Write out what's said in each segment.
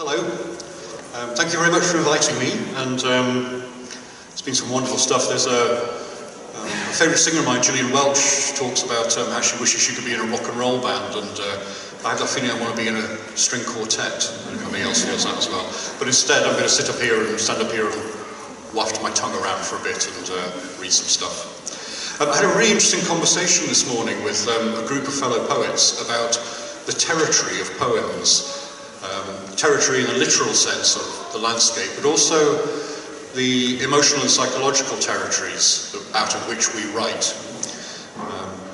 Hello. Thank you very much for inviting me, and it's been some wonderful stuff. There's a favourite singer of mine, Gillian Welch, talks about how she wishes she could be in a rock and roll band, and I have that feeling I want to be in a string quartet, and everybody else feels that as well. But instead I'm going to sit up here and stand up here and waft my tongue around for a bit and read some stuff. I had a really interesting conversation this morning with a group of fellow poets about the territory of poems. Territory in the literal sense of the landscape, but also the emotional and psychological territories out of which we write.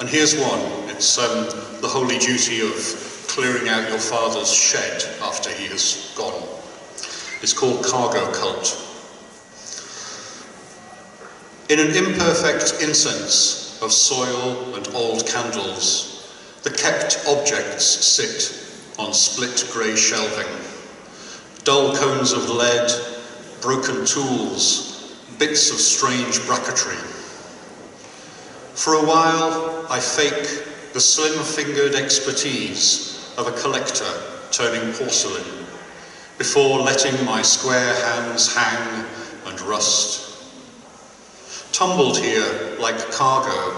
And here's one. It's the holy duty of clearing out your father's shed after he has gone. It's called Cargo Cult. In an imperfect incense of soil and old candles, the kept objects sit on split grey shelving. Dull cones of lead, broken tools, bits of strange bracketry. For a while, I fake the slim-fingered expertise of a collector turning porcelain, before letting my square hands hang and rust. Tumbled here like cargo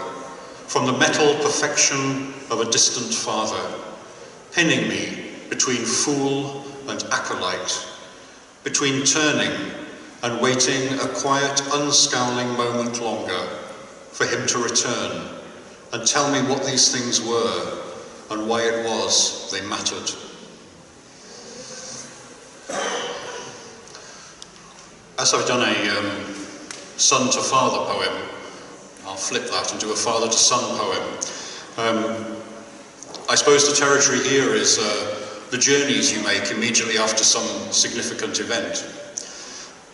from the metal perfection of a distant father, pinning me between fool and acolyte, between turning and waiting a quiet, unscowling moment longer for him to return and tell me what these things were and why it was they mattered. As I've done a son to father poem, I'll flip that and do a father to son poem. I suppose the territory here is the journeys you make immediately after some significant event.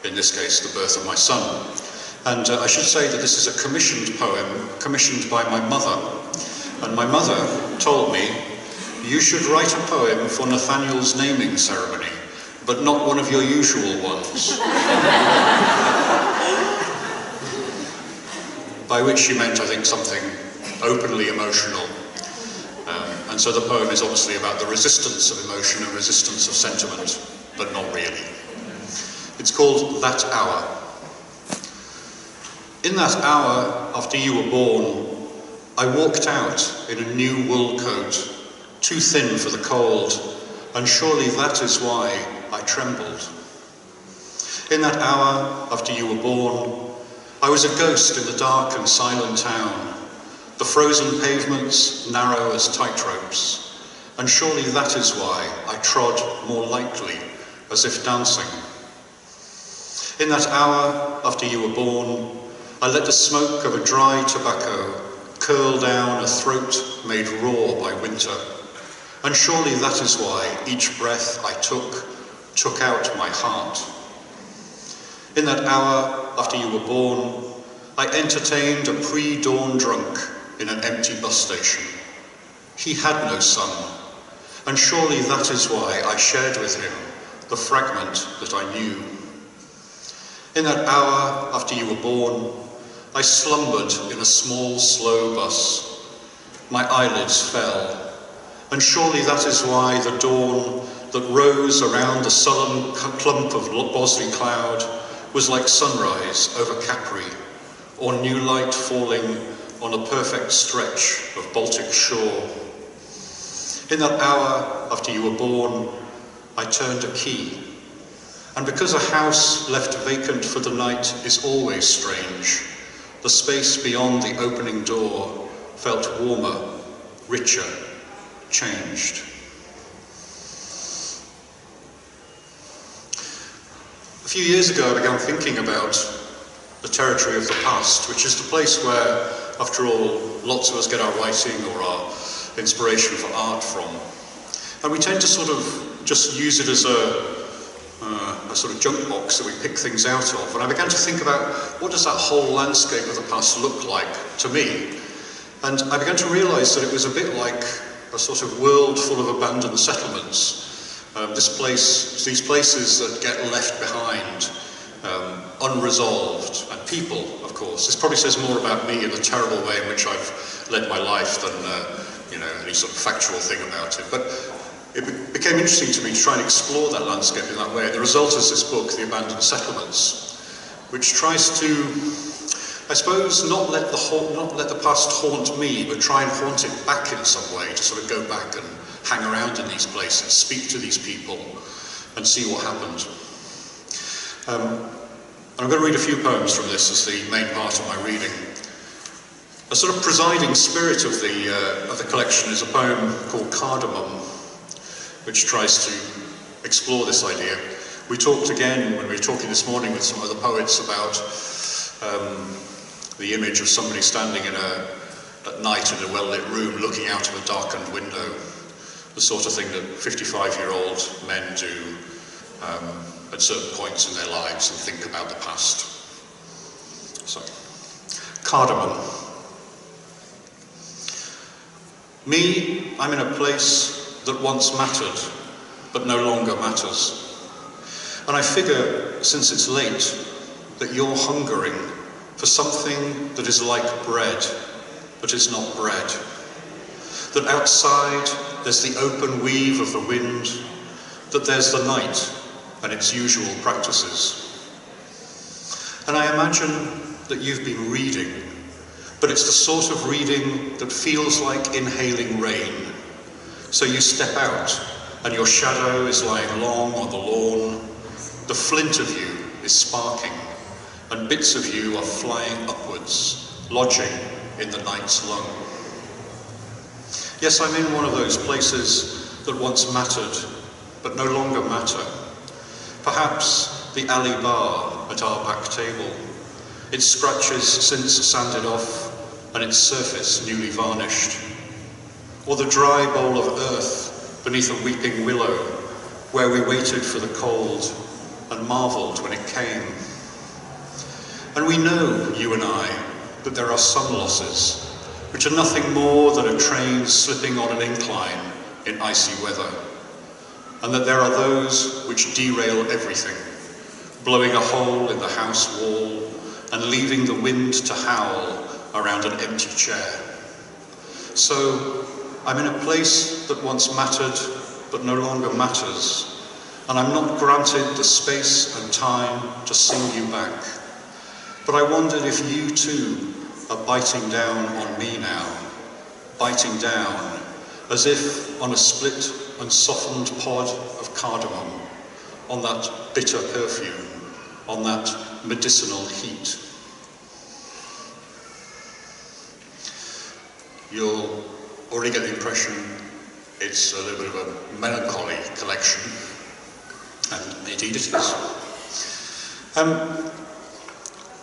In this case, the birth of my son. And I should say that this is a commissioned poem, commissioned by my mother. And my mother told me, you should write a poem for Nathaniel's naming ceremony, but not one of your usual ones. By which she meant, I think, something openly emotional. And so the poem is obviously about the resistance of emotion and resistance of sentiment, but not really. It's called That Hour. In that hour after you were born, I walked out in a new wool coat, too thin for the cold, and surely that is why I trembled. In that hour after you were born, I was a ghost in the dark and silent town, the frozen pavements narrow as tightropes, and surely that is why I trod more lightly, as if dancing. In that hour after you were born, I let the smoke of a dry tobacco curl down a throat made raw by winter, and surely that is why each breath I took out my heart. In that hour after you were born, I entertained a pre-dawn drunk in an empty bus station. He had no son, and surely that is why I shared with him the fragment that I knew. In that hour after you were born, I slumbered in a small, slow bus. My eyelids fell, and surely that is why the dawn that rose around the sullen clump of Bosley cloud was like sunrise over Capri, or new light falling on a perfect stretch of Baltic shore. In that hour after you were born, I turned a key. And because a house left vacant for the night is always strange, the space beyond the opening door felt warmer, richer, changed. A few years ago, I began thinking about the territory of the past, which is the place where, after all, lots of us get our writing or our inspiration for art from. And we tend to sort of just use it as a sort of junk box that we pick things out of. And I began to think about, what does that whole landscape of the past look like to me? And I began to realise that it was a bit like a sort of world full of abandoned settlements. These places that get left behind, unresolved, and people, of course. This probably says more about me and the terrible way in which I've led my life than any sort of factual thing about it. But it became interesting to me to try and explore that landscape in that way. The result is this book, The Abandoned Settlements, which tries to, I suppose, not let the past haunt me, but try and haunt it back in some way, to sort of go back and hang around in these places, speak to these people, and see what happened. And I'm going to read a few poems from this as the main part of my reading. A sort of presiding spirit of the collection is a poem called Cardamon, which tries to explore this idea. We talked again, when we were talking this morning with some other poets, about the image of somebody standing at night in a well-lit room looking out of a darkened window, the sort of thing that 55-year-old men do at certain points in their lives and think about the past. So, Cardamon. Me, I'm in a place that once mattered, but no longer matters. And I figure, since it's late, that you're hungering for something that is like bread, but is not bread. That outside there's the open weave of the wind, that there's the night and its usual practices. And I imagine that you've been reading, but it's the sort of reading that feels like inhaling rain. So you step out, and your shadow is lying long on the lawn, the flint of you is sparking, and bits of you are flying upwards, lodging in the night's lung. Yes, I'm in one of those places that once mattered, but no longer matter. Perhaps the alley bar at our back table, its scratches since sanded off and its surface newly varnished. Or the dry bowl of earth beneath a weeping willow, where we waited for the cold and marvelled when it came. And we know, you and I, that there are some losses, which are nothing more than a train slipping on an incline in icy weather, and that there are those which derail everything, blowing a hole in the house wall and leaving the wind to howl around an empty chair. So I'm in a place that once mattered, but no longer matters, and I'm not granted the space and time to sing you back. But I wondered if you too are biting down on me now, biting down as if on a split and softened pod of cardamom, on that bitter perfume, on that medicinal heat. You'll already get the impression it's a little bit of a melancholy collection, and indeed it is.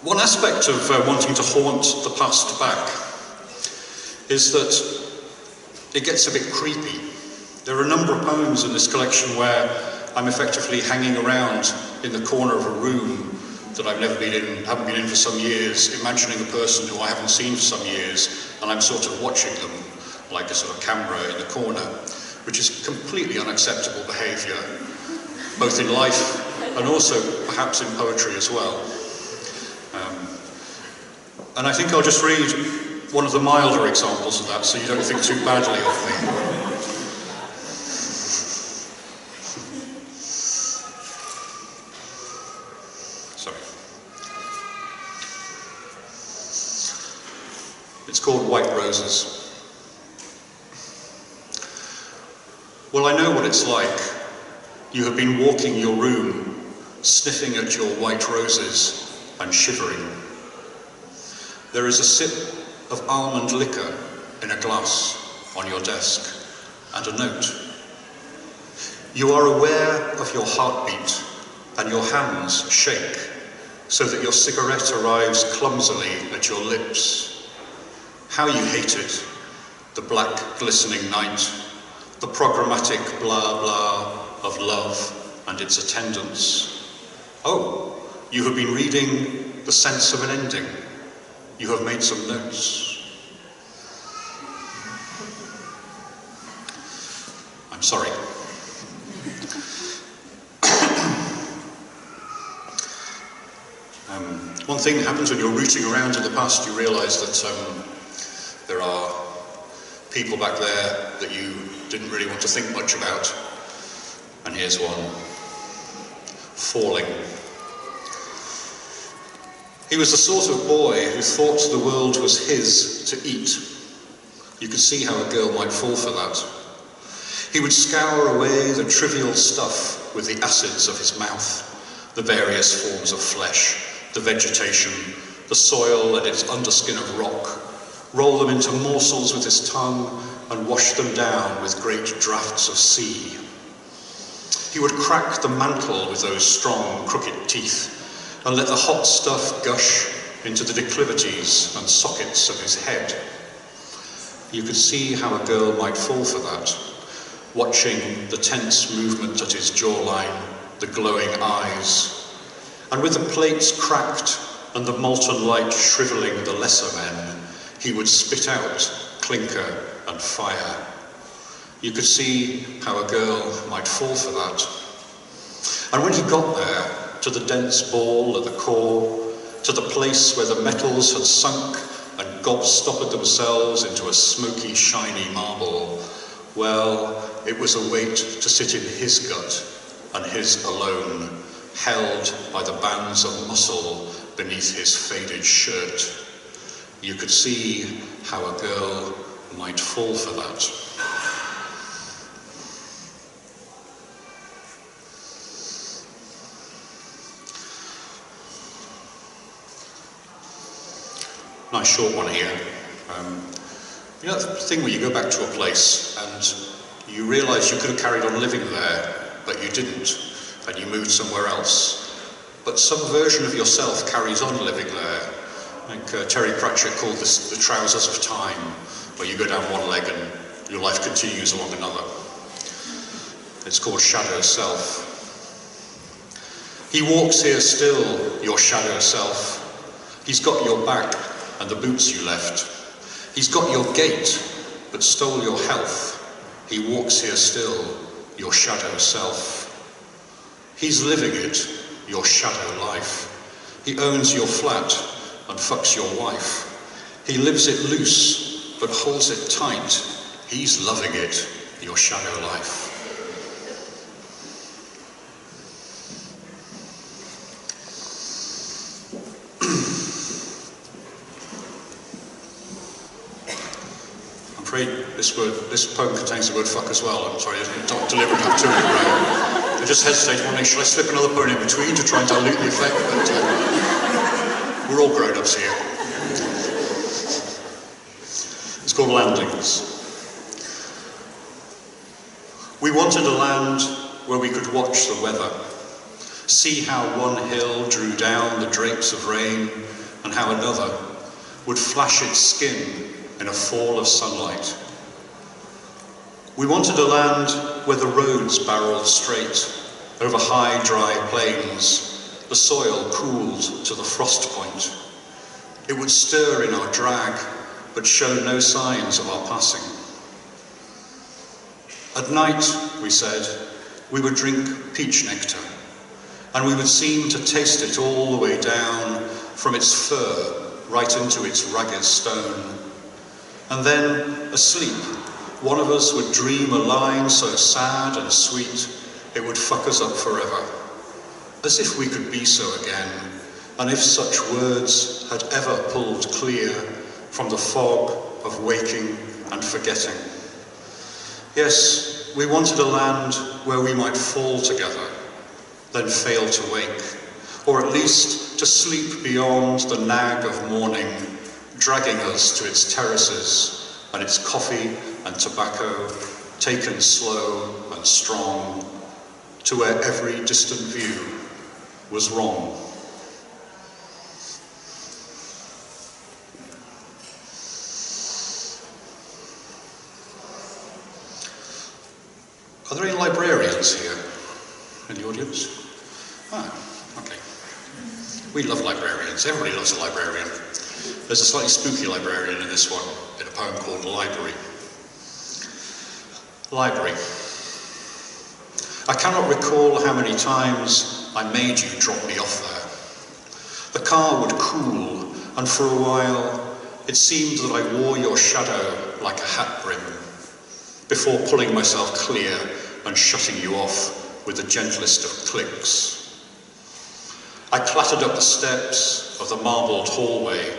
One aspect of wanting to haunt the past back is that it gets a bit creepy. There are a number of poems in this collection where I'm effectively hanging around in the corner of a room that I've never been in, haven't been in for some years, imagining a person who I haven't seen for some years, and I'm sort of watching them like a sort of camera in the corner, which is completely unacceptable behaviour, both in life and also perhaps in poetry as well. And I think I'll just read one of the milder examples of that so you don't think too badly of me. Sorry. It's called White Roses. Well, I know what it's like. You have been walking your room, sniffing at your white roses and shivering. There is a sip of almond liquor in a glass on your desk, and a note. You are aware of your heartbeat, and your hands shake, so that your cigarette arrives clumsily at your lips. How you hate it, the black glistening night, the programmatic blah blah of love and its attendants. Oh, you have been reading The Sense of an Ending. You have made some notes. I'm sorry. One thing that happens when you're rooting around in the past, you realise that there are people back there that you didn't really want to think much about. And here's one. Falling. He was the sort of boy who thought the world was his to eat. You could see how a girl might fall for that. He would scour away the trivial stuff with the acids of his mouth, the various forms of flesh, the vegetation, the soil and its underskin of rock, roll them into morsels with his tongue and wash them down with great draughts of sea. He would crack the mantle with those strong, crooked teeth and let the hot stuff gush into the declivities and sockets of his head. You could see how a girl might fall for that, watching the tense movement at his jawline, the glowing eyes, and with the plates cracked and the molten light shrivelling the lesser men, he would spit out clinker and fire. You could see how a girl might fall for that. And when he got there, to the dense ball at the core, to the place where the metals had sunk and gobstoppered themselves into a smoky, shiny marble, well, it was a weight to sit in his gut, and his alone, held by the bands of muscle beneath his faded shirt. You could see how a girl might fall for that. Nice short one here. You know the thing where you go back to a place and you realise you could have carried on living there, but you didn't, and you moved somewhere else. But some version of yourself carries on living there. Like Terry Pratchett called this the trousers of time, where you go down one leg and your life continues along another. It's called shadow self. He walks here still, your shadow self. He's got your back and the boots you left. He's got your gait, but stole your health. He walks here still, your shadow self. He's living it, your shadow life. He owns your flat and fucks your wife. He lives it loose, but holds it tight. He's loving it, your shadow life. I'm afraid this poem contains the word fuck as well. I'm sorry, I didn't deliver enough to it. Right? I just hesitated, wondering, should I slip another poem in between to try and dilute the effect? But we're all grown-ups here. It's called Landings. We wanted a land where we could watch the weather, see how one hill drew down the drapes of rain, and how another would flash its skin in a fall of sunlight. We wanted a land where the roads barreled straight over high, dry plains, the soil cooled to the frost point. It would stir in our drag, but show no signs of our passing. At night, we said, we would drink peach nectar, and we would seem to taste it all the way down from its fur right into its ragged stone. And then, asleep, one of us would dream a line so sad and sweet, it would fuck us up forever. As if we could be so again, and if such words had ever pulled clear from the fog of waking and forgetting. Yes, we wanted a land where we might fall together, then fail to wake, or at least to sleep beyond the nag of morning, dragging us to its terraces and its coffee and tobacco, taken slow and strong, to where every distant view was wrong. Are there any librarians here in the audience? Ah, okay. We love librarians. Everybody loves a librarian. There's a slightly spooky librarian in this one, in a poem called Library. Library. I cannot recall how many times I made you drop me off there. The car would cool, and for a while it seemed that I wore your shadow like a hat brim. before pulling myself clear and shutting you off with the gentlest of clicks. I clattered up the steps of the marbled hallway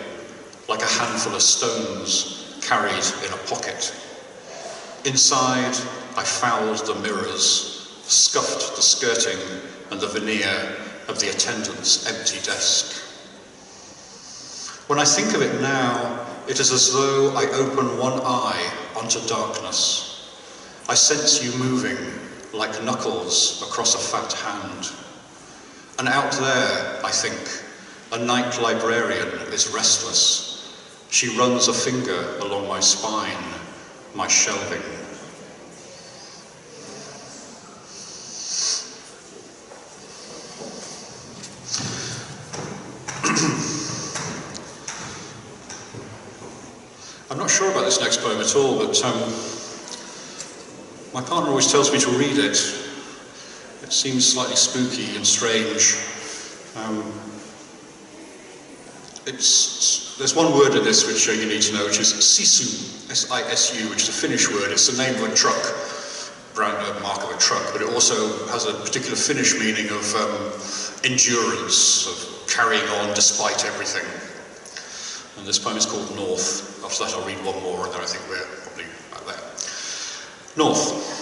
like a handful of stones carried in a pocket. Inside, I fouled the mirrors, scuffed the skirting and the veneer of the attendant's empty desk. When I think of it now, it is as though I open one eye onto darkness. I sense you moving like knuckles across a fat hand. And out there, I think, a night librarian is restless. She runs a finger along my spine, my shelving. I'm not sure about this next poem at all, but my partner always tells me to read it. It seems slightly spooky and strange. There's one word in this which you need to know, which is sisu, S-I-S-U, which is a Finnish word. It's the name of a truck, brand mark of a truck, but it also has a particular Finnish meaning of endurance, of carrying on despite everything. And this poem is called North. After that I'll read one more, and then I think we're probably about there. North.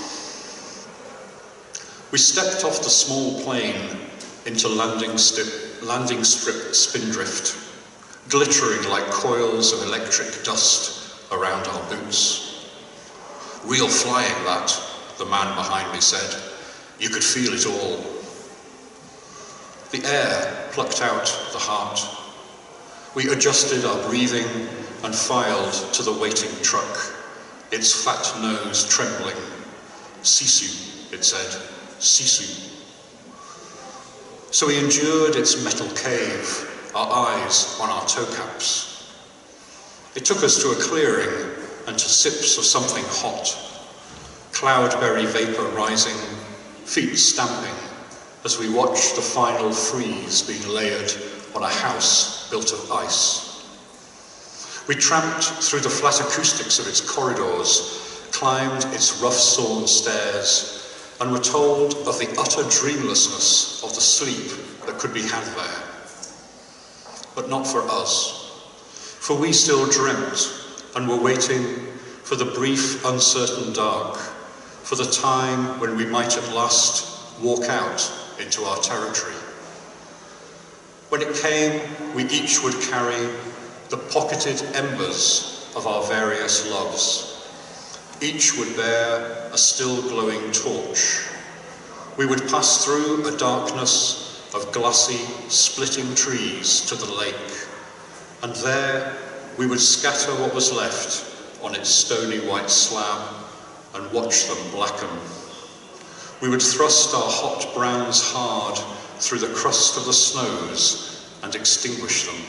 We stepped off the small plane into landing strip spindrift, glittering like coils of electric dust around our boots. Real flying, that, the man behind me said. You could feel it all. The air plucked out the heart. We adjusted our breathing and filed to the waiting truck, its fat nose trembling. Sisu, it said, sisu. So we endured its metal cave, our eyes on our toe caps. It took us to a clearing and to sips of something hot, cloudberry vapor rising, feet stamping, as we watched the final frieze being layered on a house built of ice. We tramped through the flat acoustics of its corridors, climbed its rough-sawn stairs, and were told of the utter dreamlessness of the sleep that could be had there. But not for us, for we still dreamt and were waiting for the brief, uncertain dark, for the time when we might at last walk out into our territory. When it came, we each would carry the pocketed embers of our various loves. Each would bear a still glowing torch. We would pass through a darkness of glassy, splitting trees to the lake, and there we would scatter what was left on its stony white slab and watch them blacken. We would thrust our hot browns hard through the crust of the snows and extinguish them,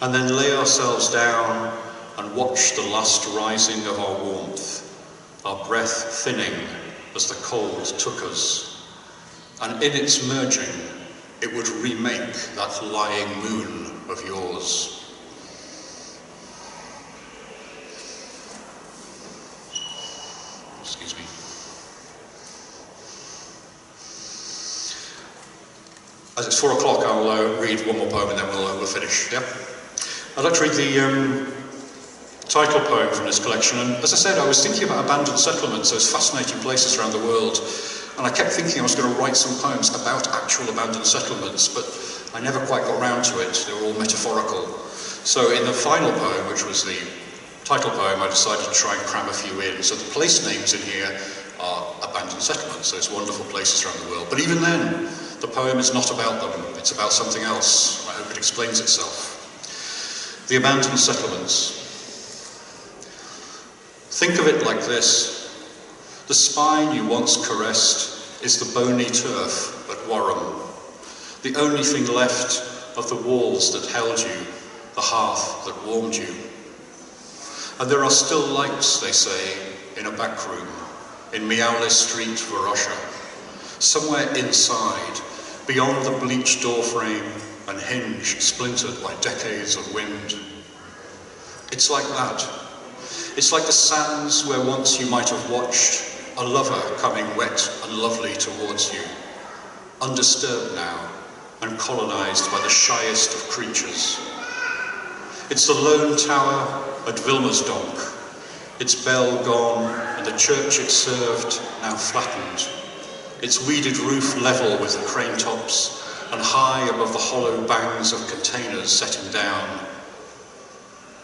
and then lay ourselves down and watch the last rising of our warmth, our breath thinning as the cold took us, and in its merging it would remake that lying moon of yours. Excuse me. As it's 4 o'clock, I'll read one more poem and then we'll finish. Yeah? I'd like to read the title poem from this collection. And as I said, I was thinking about abandoned settlements, those fascinating places around the world. And I kept thinking I was going to write some poems about actual abandoned settlements, but I never quite got round to it. They were all metaphorical. So in the final poem, which was the title poem, I decided to try and cram a few in. So the place names in here are abandoned settlements, those wonderful places around the world. But even then, the poem is not about them, it's about something else. I hope it explains itself. The abandoned settlements. Think of it like this. The spine you once caressed is the bony turf at Warham, the only thing left of the walls that held you, the hearth that warmed you. And there are still lights, they say, in a back room, in Meowley Street, Varussia, somewhere inside, beyond the bleached doorframe and hinge splintered by decades of wind. It's like that. It's like the sands where once you might have watched a lover coming wet and lovely towards you, undisturbed now and colonized by the shyest of creatures. It's the lone tower at Wilmersdonk, its bell gone and the church it served now flattened, its weeded roof level with the crane tops and high above the hollow bangs of containers setting down.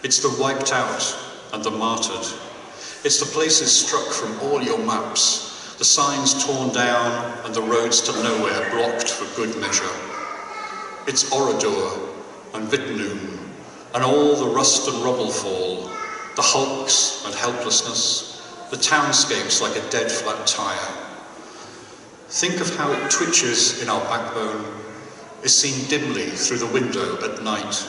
It's the wiped out and the martyred. It's the places struck from all your maps, the signs torn down and the roads to nowhere blocked for good measure. It's Oradour and Wittenoom and all the rust and rubble fall, the hulks and helplessness, the townscapes like a dead flat tire. Think of how it twitches in our backbone, is seen dimly through the window at night,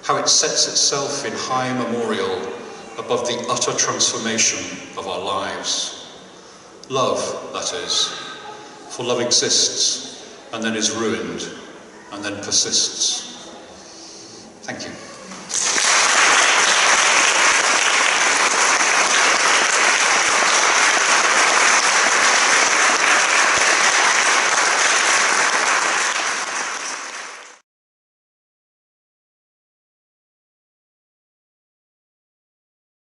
how it sets itself in high memorial above the utter transformation of our lives. Love, that is, for love exists and then is ruined and then persists. Thank you.